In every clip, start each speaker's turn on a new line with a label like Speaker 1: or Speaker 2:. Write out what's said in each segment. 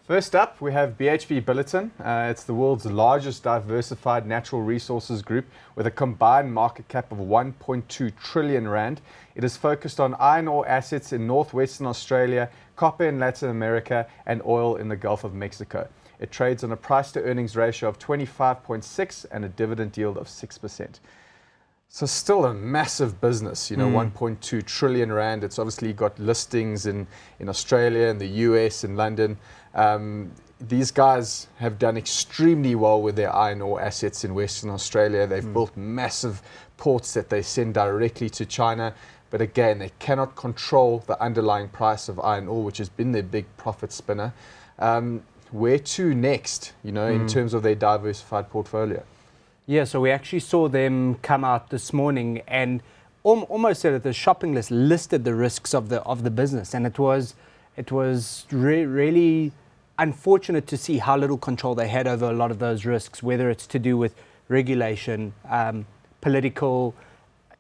Speaker 1: First up, we have BHP Billiton. It's the world's largest diversified natural resources group with a combined market cap of 1.2 trillion rand. It is focused on iron ore assets in northwestern Australia, copper in Latin America, and oil in the Gulf of Mexico. It trades on a price to earnings ratio of 25.6 and a dividend yield of 6%. So still a massive business, 1.2 trillion rand. It's obviously got listings in Australia, in the US, in London. These guys have done extremely well with their iron ore assets in Western Australia. They've built massive ports that they send directly to China. But again, they cannot control the underlying price of iron ore, which has been their big profit spinner. Where to next, in terms of their diversified portfolio?
Speaker 2: Yeah, so we actually saw them come out this morning and almost said that the shopping list listed the risks of the business, and it was really unfortunate to see how little control they had over a lot of those risks, whether it's to do with regulation, political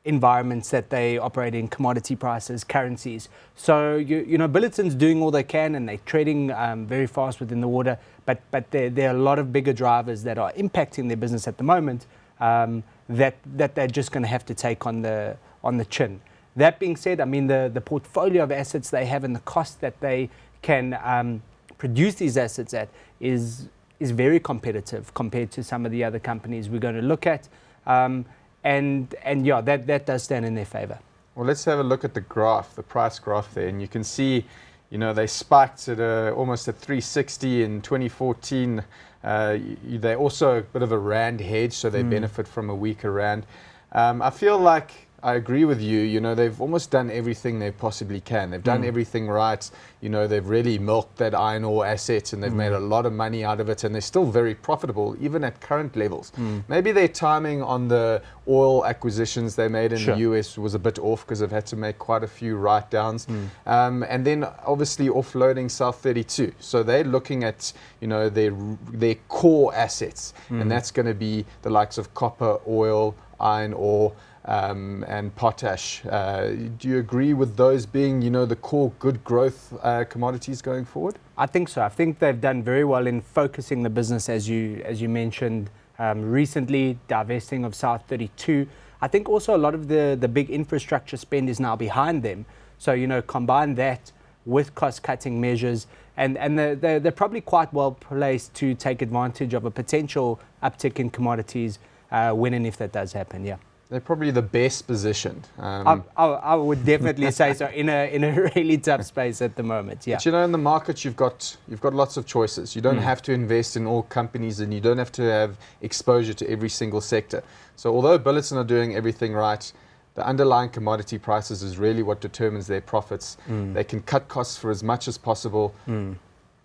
Speaker 2: environments that they operate in, commodity prices, currencies. So Billiton's doing all they can, and they're trading very fast within the water. But there are a lot of bigger drivers that are impacting their business at the moment that they're just going to have to take on the chin. That being said, I mean the portfolio of assets they have and the cost that they can produce these assets at is very competitive compared to some of the other companies we're going to look at. And yeah, that does stand in their favor.
Speaker 1: Well, let's have a look at the graph, the price graph there, and you can see, they spiked at almost at 360 in 2014. They're also a bit of a rand hedge, so they benefit from a weaker rand. I feel like I agree with you. They've almost done everything they possibly can. They've done everything right. They've really milked that iron ore asset, and they've made a lot of money out of it, and they're still very profitable, even at current levels. Maybe their timing on the oil acquisitions they made in the US was a bit off because they've had to make quite a few write-downs. And then obviously offloading South 32. So they're looking at, their core assets, and that's going to be the likes of copper, oil, iron ore, and potash. Do you agree with those being, the core good growth commodities going forward?
Speaker 2: I think so. I think they've done very well in focusing the business, as you mentioned, recently, divesting of South 32. I think also a lot of the big infrastructure spend is now behind them. So, combine that with cost-cutting measures, and they're probably quite well placed to take advantage of a potential uptick in commodities when and if that does happen, yeah.
Speaker 1: They're probably the best positioned.
Speaker 2: I would definitely say so in a really tough space at the moment. Yeah.
Speaker 1: But in the market you've got lots of choices. You don't have to invest in all companies, and you don't have to have exposure to every single sector. So although Billiton are doing everything right, the underlying commodity prices is really what determines their profits. They can cut costs for as much as possible.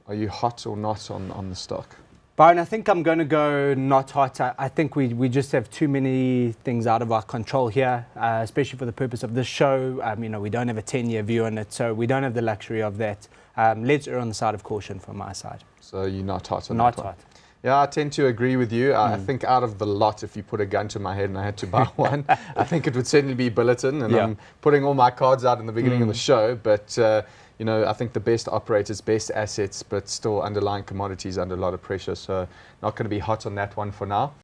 Speaker 1: Are you hot or not on the stock?
Speaker 2: Byron, I think I'm going to go not hot. I think we just have too many things out of our control here, especially for the purpose of this show. We don't have a 10-year view on it, so we don't have the luxury of that. Let's err on the side of caution from my side.
Speaker 1: So you're not hot on
Speaker 2: that one?
Speaker 1: Not hot. Yeah, I tend to agree with you. I think out of the lot, if you put a gun to my head and I had to buy one, I think it would certainly be Billiton. And I'm putting all my cards out in the beginning of the show, but I think the best operators, best assets, but still underlying commodities under a lot of pressure. So not going to be hot on that one for now.